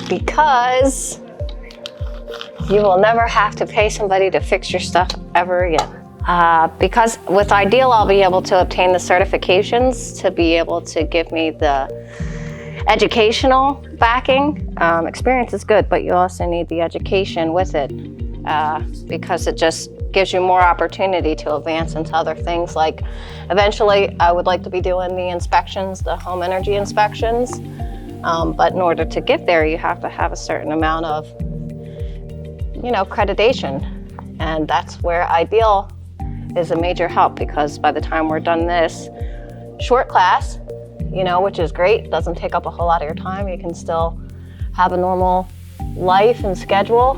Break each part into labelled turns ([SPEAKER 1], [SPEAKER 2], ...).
[SPEAKER 1] Because you will never have to pay somebody to fix your stuff ever again. Because with Ideal, I'll be able to obtain the certifications to be able to give me the educational backing. Experience is good, but you also need the education with it because it just gives you more opportunity to advance into other things. Like eventually, I would like to be doing the inspections, the home energy inspections. But in order to get there, you have to have a certain amount of, accreditation. And that's where Ideal is a major help, because by the time we're done this short class, which is great, doesn't take up a whole lot of your time. You can still have a normal life and schedule,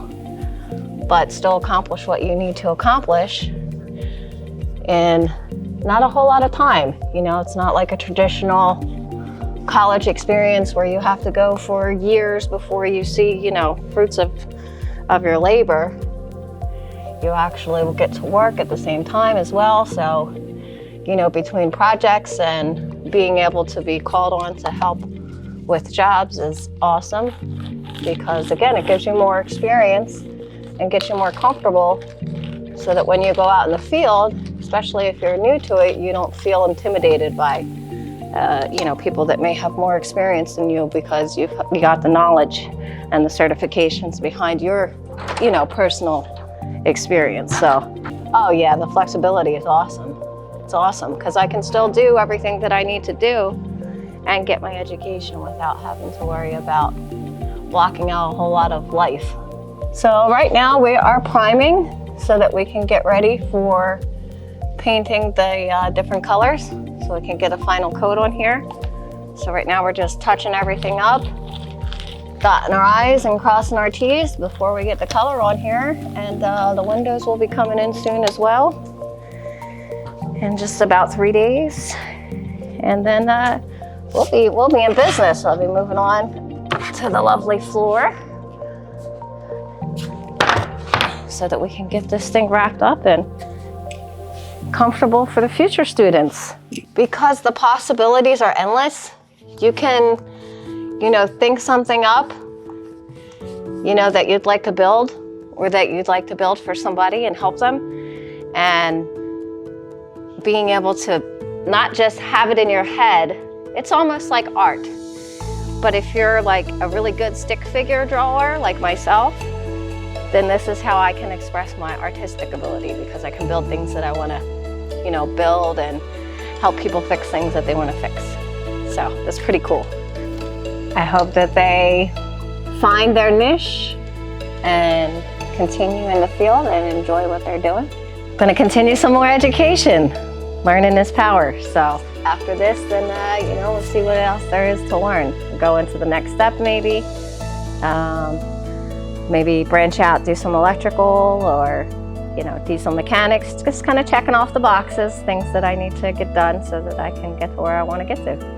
[SPEAKER 1] but still accomplish what you need to accomplish in not a whole lot of time. It's not like a traditional college experience where you have to go for years before you see, fruits of your labor. You actually will get to work at the same time as well. So, between projects and being able to be called on to help with jobs is awesome, because again, it gives you more experience and gets you more comfortable so that when you go out in the field, especially if you're new to it, you don't feel intimidated by people that may have more experience than you, because you got the knowledge and the certifications behind your, personal experience. So, oh yeah, the flexibility is awesome. It's awesome because I can still do everything that I need to do and get my education without having to worry about blocking out a whole lot of life. So right now we are priming so that we can get ready for painting the different colors, so we can get a final coat on here. So right now we're just touching everything up, dotting our I's and crossing our T's before we get the color on here. And the windows will be coming in soon as well, in just about 3 days. And then we'll be in business. I'll be moving on to the lovely floor so that we can get this thing wrapped up and comfortable for the future students. Because the possibilities are endless, you can, think something up, that you'd like to build, or that you'd like to build for somebody and help them. And being able to not just have it in your head, it's almost like art. But if you're like a really good stick figure drawer like myself, then this is how I can express my artistic ability, because I can build things that I want to, build and help people fix things that they want to fix. So that's pretty cool. I hope that they find their niche and continue in the field and enjoy what they're doing. I'm going to continue some more education. Learning is power. So after this, then, we'll see what else there is to learn. Go into the next step maybe. Maybe branch out, do some electrical or, diesel mechanics. Just kind of checking off the boxes, things that I need to get done so that I can get to where I want to get to.